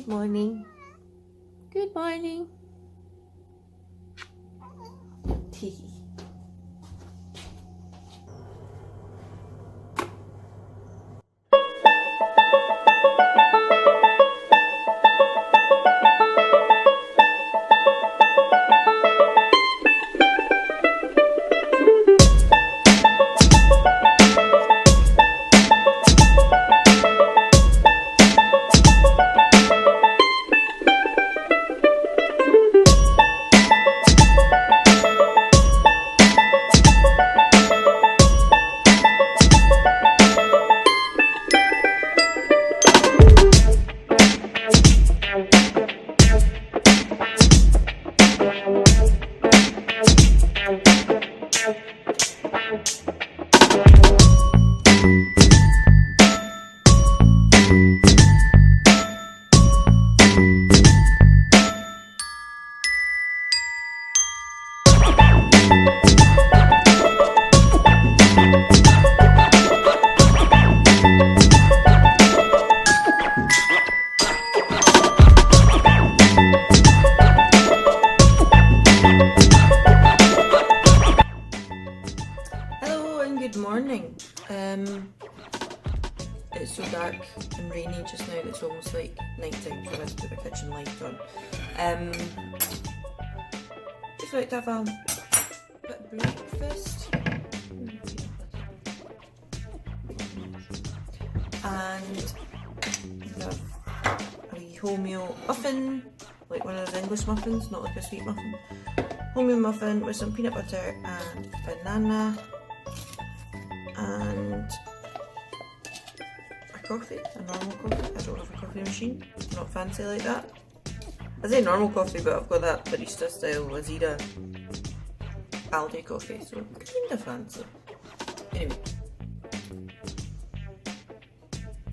morning. Good morning. Tee. It's so dark and rainy just now that it's almost like night time, so I have to put the kitchen light on. Just like to have a bit of breakfast. And have a wee wholemeal muffin, like one of those English muffins, not like a sweet muffin. Wholemeal muffin with some peanut butter and banana. And a coffee, a normal coffee. I don't have a coffee machine, not fancy like that. I say normal coffee, but I've got that barista style Lazida Aldi coffee, so kind of fancy. Anyway,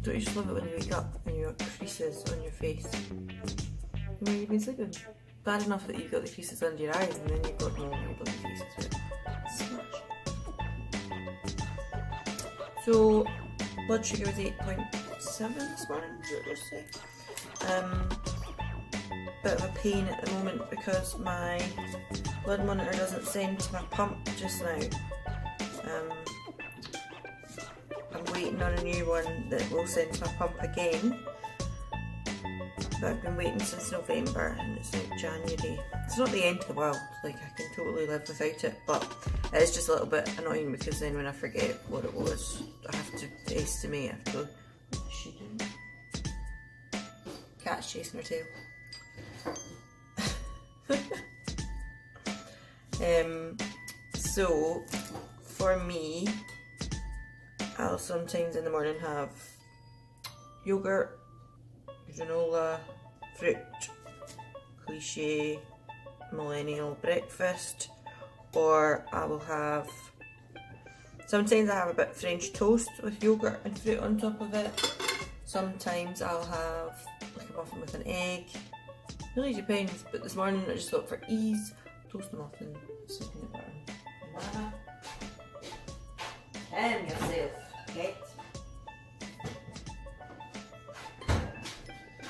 don't you just love it when you wake up and your creases on your face? Where you've been sleeping? Bad enough that you've got the creases under your eyes, and then you've got no bloody creases. Smash. So, blood sugar was 8.7 this morning, is what we'll say. Bit of a pain at the moment because my blood monitor doesn't send to my pump just now. I'm waiting on a new one that will send to my pump again. But I've been waiting since November and it's like January. It's not the end of the world, like I can totally live without it, but it is just a little bit annoying because then when I forget what it was, I have to estimate. I have to go, what is she doing? Cat's chasing her tail. So for me, I'll sometimes in the morning have yogurt, granola, fruit, cliche millennial breakfast, or I will have, sometimes I have a bit of French toast with yogurt and fruit on top of it. Sometimes I'll have like a muffin with an egg. It really depends, but this morning I just thought for ease, toast the muffin, some peanut butter and banana. And yourself, okay?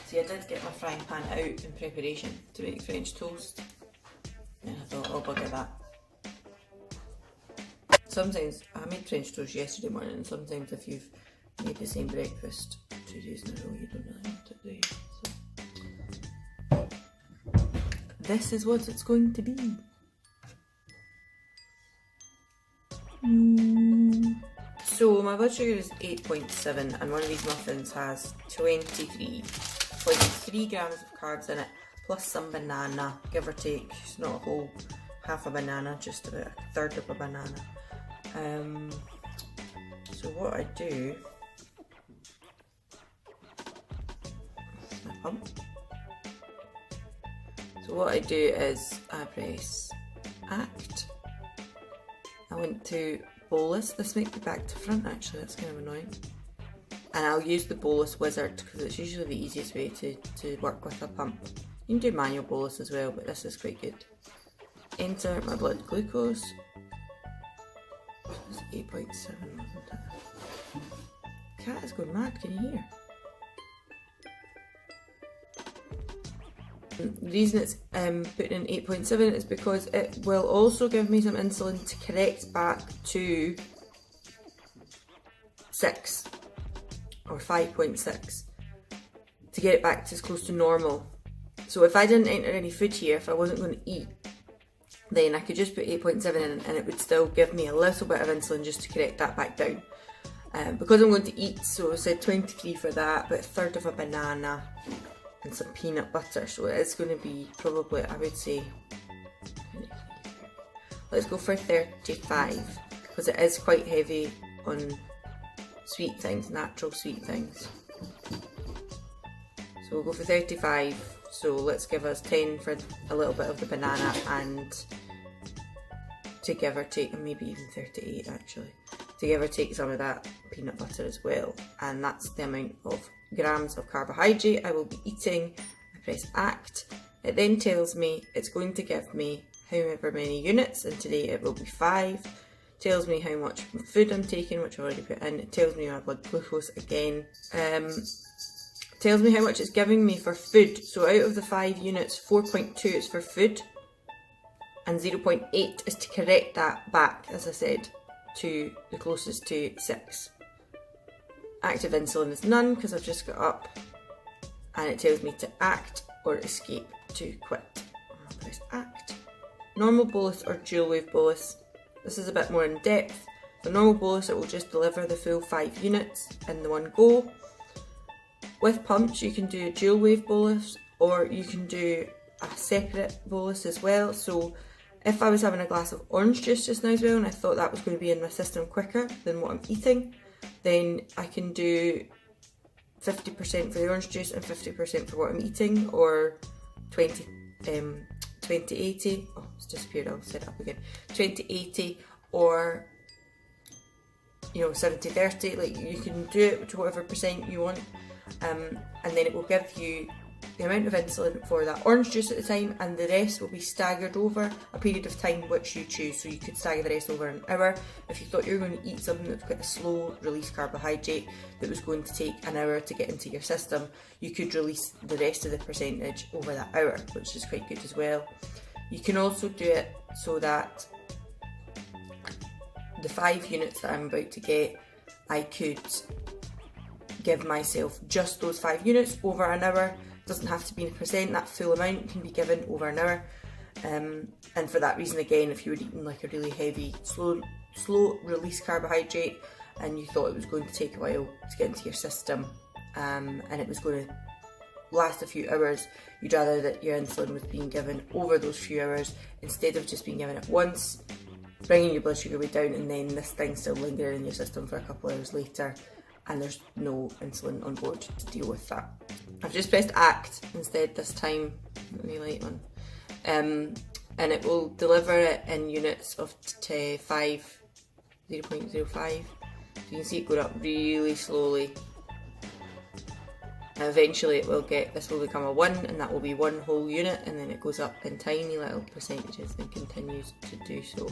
See, I did get my frying pan out in preparation to make French toast, and I thought, I'll bugger that. Sometimes, I made French toast yesterday morning, and sometimes if you've made the same breakfast 2 days in a row, you don't really want it, do you? So, this is what it's going to be. So my blood sugar is 8.7 and one of these muffins has 23.3 grams of carbs in it, plus some banana, give or take. It's not a whole half a banana, just about a third of a banana. So what I do, my pump. So what I do is I press act. I went to bolus. This might be back to front actually, that's kind of annoying. And I'll use the bolus wizard because it's usually the easiest way to work with a pump. You can do manual bolus as well, but this is quite good. Enter my blood glucose. It's 8.7, wasn't it? Cat is going mad, can you hear? The reason it's putting in 8.7 is because it will also give me some insulin to correct back to 6 or 5.6 to get it back to as close to normal. So if I didn't enter any food here, if I wasn't going to eat, then I could just put 8.7 in and it would still give me a little bit of insulin just to correct that back down. Because I'm going to eat, so I said 23 for that, but a third of a banana and some peanut butter. So it is going to be probably, I would say, let's go for 35, because it is quite heavy on sweet things, natural sweet things. So we'll go for 35, so let's give us 10 for a little bit of the banana and to give or take, and maybe even 38 actually, to give or take some of that peanut butter as well. And that's the amount of grams of carbohydrate I will be eating. I press act. It then tells me it's going to give me however many units, and today it will be 5. Tells me how much food I'm taking, which I've already put in. It tells me my blood glucose again. Tells me how much it's giving me for food. So out of the 5 units, 4.2 is for food and 0.8 is to correct that back, as I said, to the closest to 6. Active insulin is none because I've just got up, and it tells me to act or escape to quit. I'll press act. Normal bolus or dual wave bolus. This is a bit more in depth. The normal bolus, it will just deliver the full 5 units in the one go. With pumps, you can do a dual wave bolus, or you can do a separate bolus as well. So if I was having a glass of orange juice just now as well, and I thought that was going to be in my system quicker than what I'm eating, then I can do 50% for the orange juice and 50% for what I'm eating, or 20-80, oh it's disappeared, I'll set it up again, 20-80 or 70-30, like you can do it to whatever percent you want, and then it will give you the amount of insulin for that orange juice at the time, and the rest will be staggered over a period of time which you choose. So you could stagger the rest over an hour. If you thought you were going to eat something that was quite a slow release carbohydrate that was going to take an hour to get into your system, you could release the rest of the percentage over that hour, which is quite good as well. You can also do it so that the 5 units that I'm about to get, I could give myself just those 5 units over an hour. Doesn't have to be in percent, that full amount can be given over an hour. And for that reason, again, if you were eating like a really heavy, slow release carbohydrate and you thought it was going to take a while to get into your system, and it was going to last a few hours, you'd rather that your insulin was being given over those few hours instead of just being given at once, bringing your blood sugar way down, and then this thing still lingering in your system for a couple of hours later, and there's no insulin on board to deal with that. I've just pressed act instead this time, really light one, and it will deliver it in units of 0.05. You can see it going up really slowly, and eventually this will become a 1, and that will be 1 whole unit, and then it goes up in tiny little percentages and continues to do so.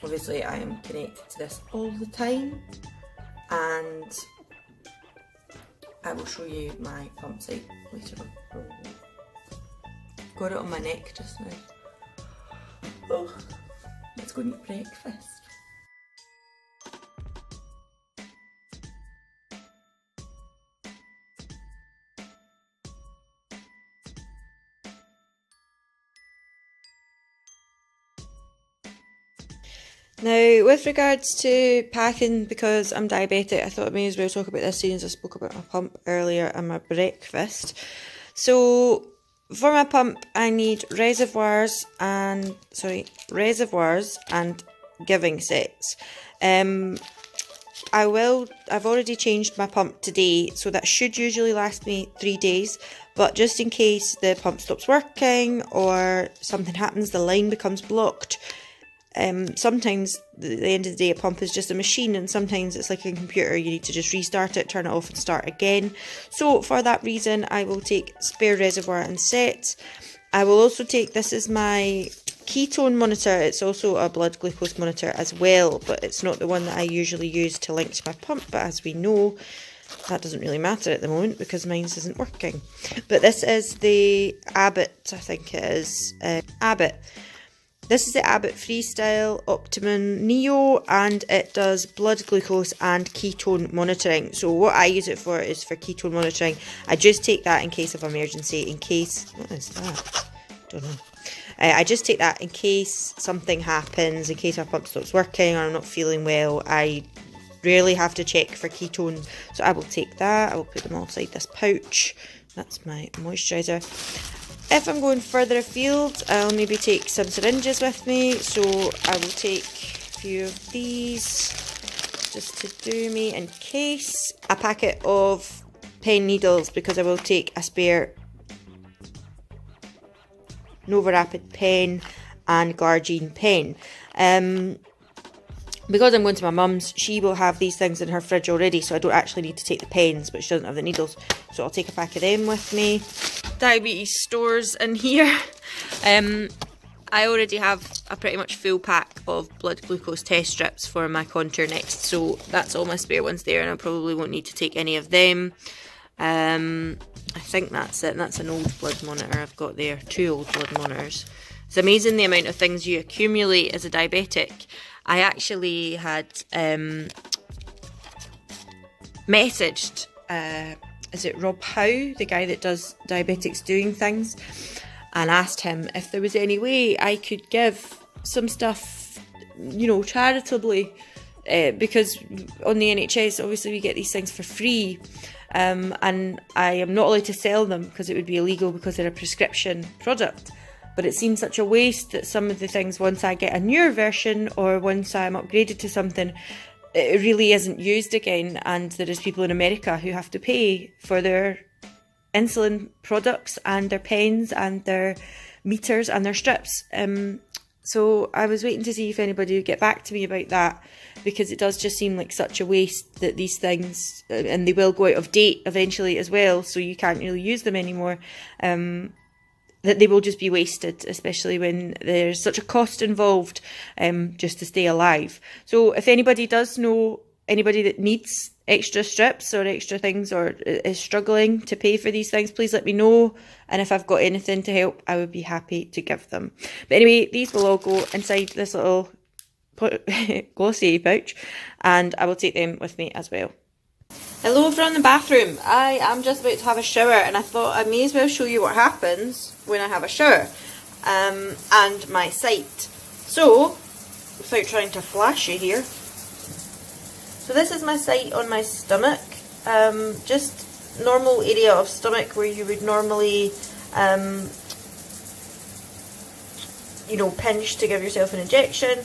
Obviously I am connected to this all the time, and I will show you my pump site later on. Got it on my neck just now. Oh, let's go and eat breakfast. Now, with regards to packing, because I'm diabetic, I thought I may as well talk about this since I spoke about my pump earlier and my breakfast. So, for my pump, I need reservoirs and giving sets. I've already changed my pump today, so that should usually last me 3 days. But just in case the pump stops working or something happens, the line becomes blocked. Sometimes at the end of the day a pump is just a machine, and sometimes it's like a computer, you need to just restart it, turn it off and start again. So for that reason I will take spare reservoir and set. I will also take, this is my ketone monitor, it's also a blood glucose monitor as well, but it's not the one that I usually use to link to my pump, but as we know, That doesn't really matter at the moment because mine isn't working. But this is the Abbott, I think it is, Abbott. This is the Abbott Freestyle Optimum Neo, and it does blood glucose and ketone monitoring. So what I use it for is for ketone monitoring. I just take that in case of emergency, what is that? Don't know. I just take that in case something happens, in case my pump stops working or I'm not feeling well. I rarely have to check for ketone, so I will take that. I will put them all inside this pouch. That's my moisturiser. If I'm going further afield, I'll maybe take some syringes with me, so I will take a few of these just to do me in case. A packet of pen needles because I will take a spare Nova Rapid pen and Glargine pen. Because I'm going to my mum's, she will have these things in her fridge already, so I don't actually need to take the pens, but she doesn't have the needles, so I'll take a pack of them with me. Diabetes stores in here. I already have a pretty much full pack of blood glucose test strips for my Contour Next, so that's all my spare ones there, and I probably won't need to take any of them. I think that's it, and that's an old blood monitor I've got there, 2 old blood monitors. It's amazing the amount of things you accumulate as a diabetic. I actually had messaged, is it Rob Howe, the guy that does Diabetics Doing Things, and asked him if there was any way I could give some stuff, you know, charitably, because on the NHS obviously we get these things for free, and I am not allowed to sell them because it would be illegal because they're a prescription product. But it seems such a waste that some of the things, once I get a newer version or once I'm upgraded to something, it really isn't used again. And there is people in America who have to pay for their insulin products and their pens and their meters and their strips. So I was waiting to see if anybody would get back to me about that, because it does just seem like such a waste that these things, and they will go out of date eventually as well, so you can't really use them anymore. That they will just be wasted, especially when there's such a cost involved just to stay alive. So if anybody does know anybody that needs extra strips or extra things or is struggling to pay for these things, please let me know. And if I've got anything to help, I would be happy to give them. But anyway, these will all go inside this little glossy pouch, and I will take them with me as well. Hello from the bathroom. I am just about to have a shower, and I thought I may as well show you what happens when I have a shower, and my sight. So, without trying to flash you here, so this is my sight on my stomach, just normal area of stomach where you would normally, you know, pinch to give yourself an injection.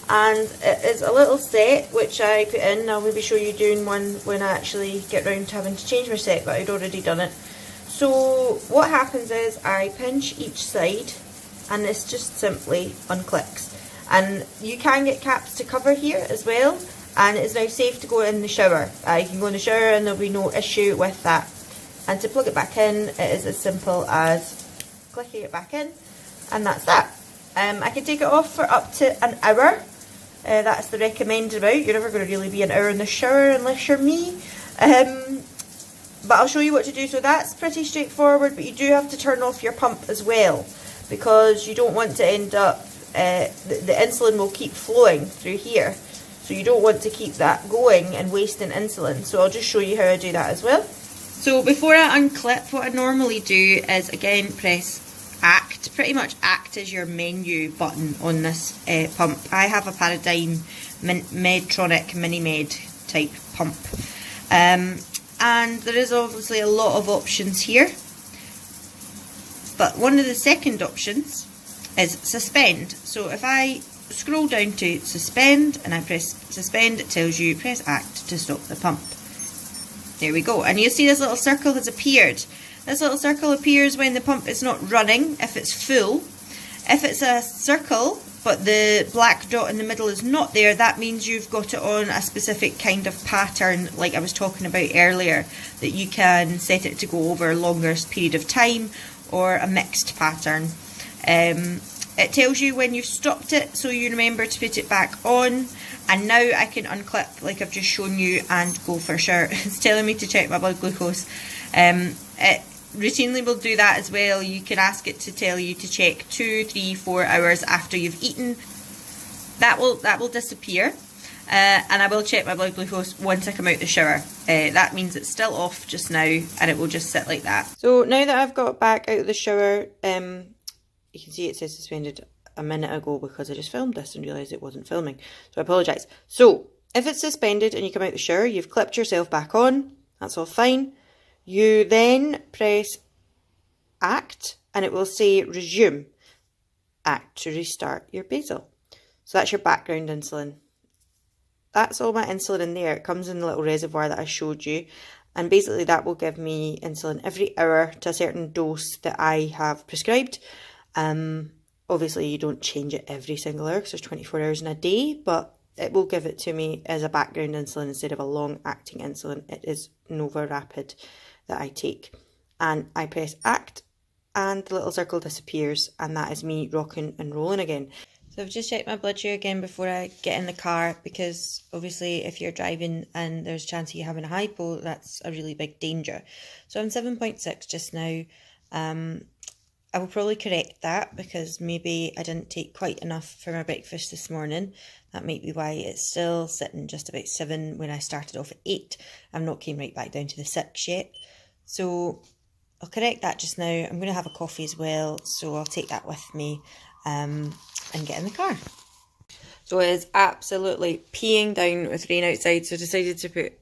And it is a little set which I put in. I'll maybe show you doing one when I actually get round to having to change my set, but I'd already done it. So what happens is I pinch each side and this just simply unclicks. And you can get caps to cover here as well, and it is now safe to go in the shower. You can go in the shower and there'll be no issue with that. And to plug it back in, it is as simple as clicking it back in, and that's that. I can take it off for up to an hour. That's the recommended amount. You're never going to really be an hour in the shower unless you're me. But I'll show you what to do. So that's pretty straightforward, but you do have to turn off your pump as well, because you don't want to end up, the insulin will keep flowing through here. So you don't want to keep that going and wasting insulin. So I'll just show you how I do that as well. So before I unclip, what I normally do is again press Act. Pretty much Act is your menu button on this pump. I have a Paradigm Medtronic Mini-Med type pump, and there is obviously a lot of options here, but one of the second options is suspend. So if I scroll down to suspend and I press suspend, it tells you press Act to stop the pump. There we go, and you see this little circle has appeared. This little circle appears when the pump is not running, if it's full. If it's a circle, but the black dot in the middle is not there, that means you've got it on a specific kind of pattern, like I was talking about earlier, that you can set it to go over a longer period of time, or a mixed pattern. it tells you when you've stopped it, so you remember to put it back on. And now I can unclip like I've just shown you and go for a shower. It's telling me to check my blood glucose. It routinely will do that as well. You can ask it to tell you to check 2, 3, 4 hours after you've eaten. That will disappear. And I will check my blood glucose once I come out the shower. That means it's still off just now, and it will just sit like that. So now that I've got back out of the shower, you can see it says suspended a minute ago because I just filmed this and realised it wasn't filming. So I apologise. So if it's suspended and you come out the shower, you've clipped yourself back on. That's all fine. You then press act and it will say resume. Act to restart your basal. So that's your background insulin. That's all my insulin in there. It comes in the little reservoir that I showed you. And basically that will give me insulin every hour to a certain dose that I have prescribed. Obviously you don't change it every single hour because there's 24 hours in a day, but it will give it to me as a background insulin instead of a long-acting insulin. It is Nova Rapid that I take. And I press act and the little circle disappears, and that is me rocking and rolling again. So I've just checked my blood sugar again before I get in the car, because obviously if you're driving and there's a chance of you having a hypo, that's a really big danger. So I'm 7.6 just now. I will probably correct that because maybe I didn't take quite enough for my breakfast this morning. That might be why it's still sitting just about 7 when I started off at 8. I've not came right back down to the 6 yet. So I'll correct that just now. I'm going to have a coffee as well, so I'll take that with me and get in the car. So it is absolutely peeing down with rain outside, so I decided to put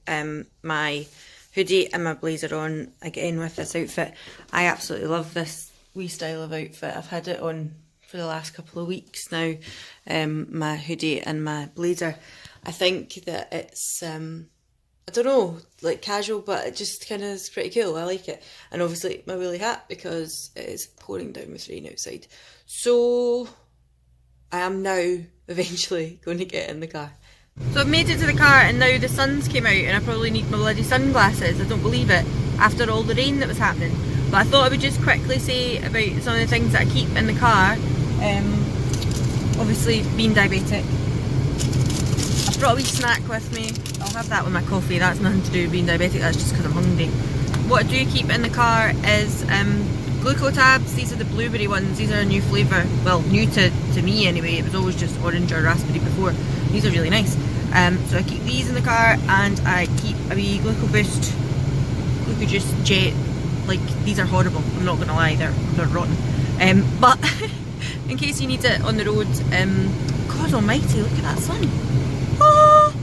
my hoodie and my blazer on again with this outfit. I absolutely love this wee style of outfit. I've had it on for the last couple of weeks now, my hoodie and my blazer. I think that it's, I don't know, like casual, but it just kind of is pretty cool. I like it. And obviously my woolly hat because it is pouring down with rain outside. So I am now eventually going to get in the car. So I've made it to the car and now the sun's came out and I probably need my bloody sunglasses. I don't believe it, after all the rain that was happening. But I thought I would just quickly say about some of the things that I keep in the car. Obviously being diabetic. I've brought a wee snack with me. I'll have that with my coffee. That's nothing to do with being diabetic, that's just because I'm hungry. What I do keep in the car is glucotabs. These are the blueberry ones. These are a new flavour. Well, new to me anyway. It was always just orange or raspberry before. These are really nice. So I keep these in the car, and I keep a wee GlucoBoost, GlucoJuice Jet. Like, these are horrible, I'm not gonna lie, they're rotten. But in case you need it on the road, God almighty, look at that sun. Oh!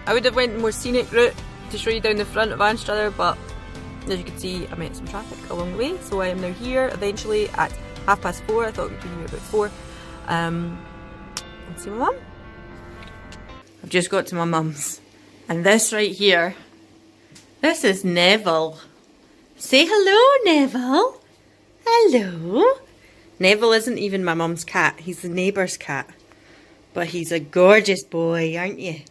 I would have went the more scenic route to show you down the front of Anstruther, but as you can see I met some traffic along the way, so I am now here eventually at 4:30. I thought we'd be here about 4. And see my mum. I've just got to my mum's, and this right here, this is Neville. Say hello, Neville. Hello. Neville isn't even my mum's cat, he's the neighbour's cat. But he's a gorgeous boy, aren't you?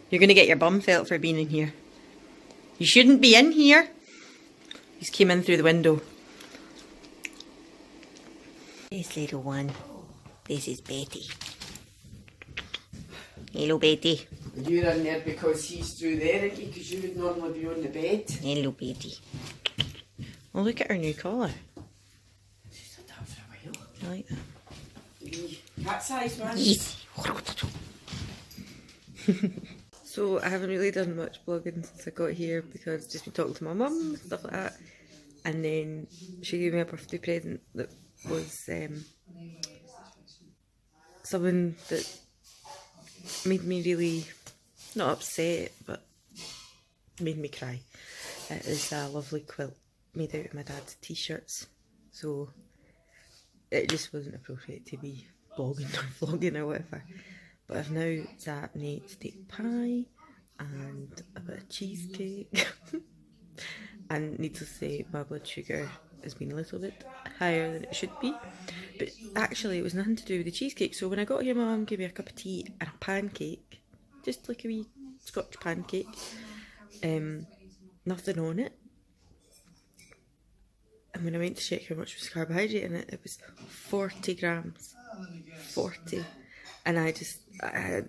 You're going to get your bum felt for being in here. You shouldn't be in here. He's came in through the window. This little one. This is Betty. Hello, Betty. You're in there because he's through there, aren't you? Because you would normally be on the bed. Hello, Betty. Oh, look at her new collar. She's had that for a while. I like that. Cat size one. Yes. So I haven't really done much blogging since I got here because I've just been talking to my mum and stuff like that. And then she gave me a birthday present that was something that made me really, not upset, but made me cry. It is a lovely quilt made out of my dad's t-shirts. So it just wasn't appropriate to be blogging or vlogging or whatever. But I've now sat and ate steak pie and a bit of cheesecake. And needless to say, my blood sugar has been a little bit higher than it should be. But actually it was nothing to do with the cheesecake. So when I got here, my mum gave me a cup of tea and a pancake. Just like a wee Scotch pancake. Nothing on it. And when I went to check how much was carbohydrate in it, it was 40 grams. 40. And I just kind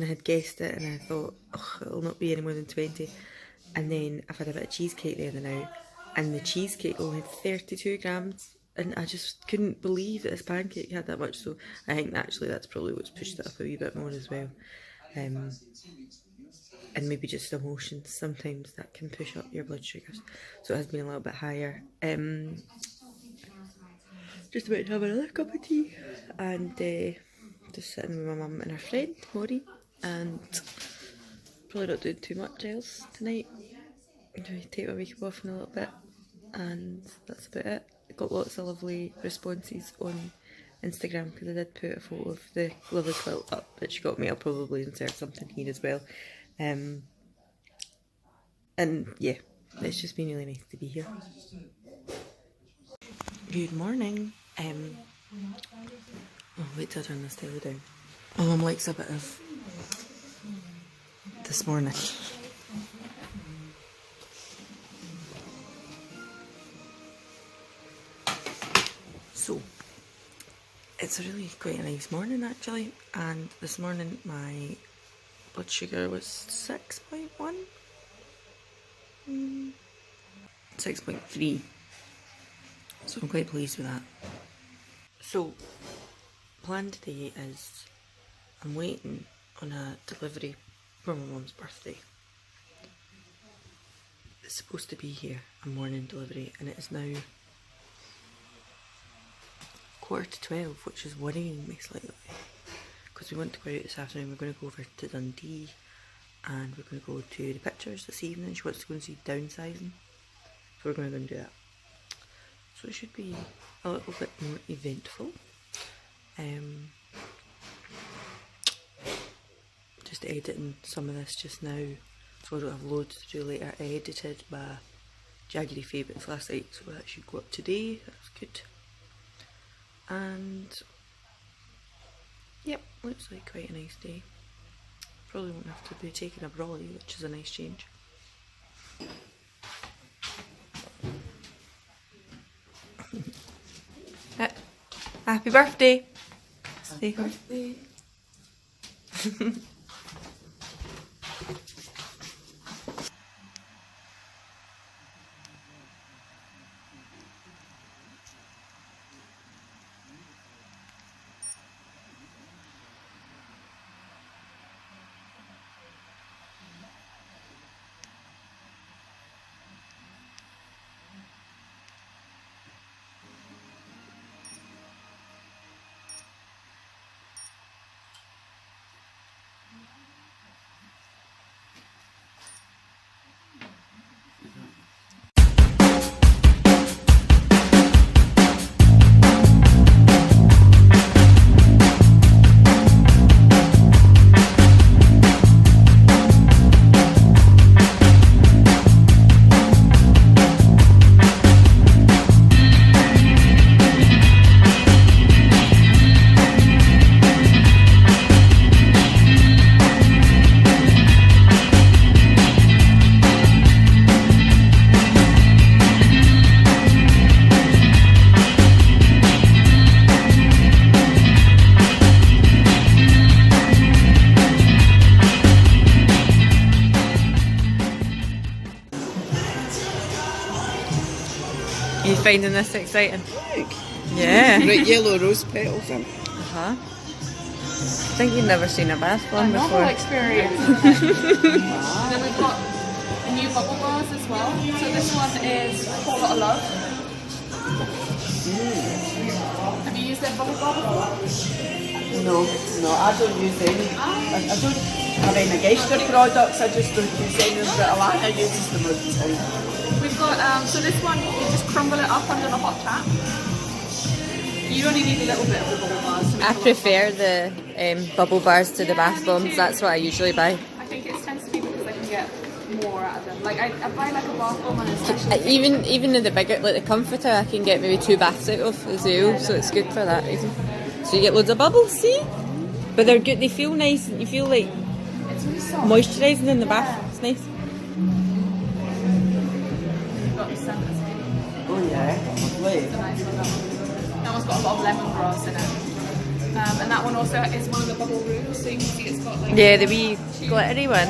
of had guessed it, and I thought, oh, it'll not be any more than 20. And then I've had a bit of cheesecake the other night, and the cheesecake only had 32 grams. And I just couldn't believe that this pancake had that much. So I think actually that's probably what's pushed it up a wee bit more as well. And maybe just emotions, sometimes that can push up your blood sugars. So it has been a little bit higher. Just about to have another cup of tea, and just sitting with my mum and her friend, Maury, and probably not doing too much else tonight. I'm going to take my makeup off in a little bit, and that's about it. I got lots of lovely responses on Instagram because I did put a photo of the lovely quilt up that she got me. I'll probably insert something here as well. And yeah, it's just been really nice to be here. Good morning. Oh, wait till I turn this table down. My mum likes a bit of this morning. So, it's a really quite a nice morning actually, and this morning my blood sugar was 6.1? 6.3. So I'm quite pleased with that. So, plan today is I'm waiting on a delivery for my mum's birthday. It's supposed to be here, a morning delivery, and it is now 11:45, which is worrying me slightly. Because we want to go out this afternoon. We're going to go over to Dundee and we're going to go to the pictures this evening. She wants to go and see downsizing, so we're going to go and do that. So it should be a little bit more eventful. Just editing some of this just now, so I don't have loads to do later. I edited my Jaggedy favourites last night, so that should go up today. That's good. And yep, looks like quite a nice day. Probably won't have to be taking a brolly, which is a nice change. Happy birthday! Happy birthday! You finding this exciting? Look. Yeah. Right, yellow rose petals in. Uh-huh. I think you've never seen a bath bomb Novel before. experience. And then we've got the new bubble bars as well. So this one is Whole Lot of Love. Have you used their bubble bar before? No, I don't use any. I don't have any Geister products, I just don't use any of that. Alanna uses them all the time. We've got, so this one, you just crumble it up under the hot tap. You only need a little bit of the bubble bars. To make I a lot. prefer the bubble bars to the bath bombs. That's what I usually buy. I think it tends to be because they can get more out of them. Like I buy like a bath bomb and a special. Even in the bigger, like the comforter, I can get maybe 2 baths out of as well, so it's good for that reason. So you get loads of bubbles, see? But they're good, they feel nice, and you feel like It's really soft. moisturising in the bath. It's nice. You've got the scent as well. Oh yeah, lovely. It's a nice one. That one's got a lot of lemongrass in it. And that one also is one of the bubble roofs, so you can see it's got like Yeah, the wee glittery one.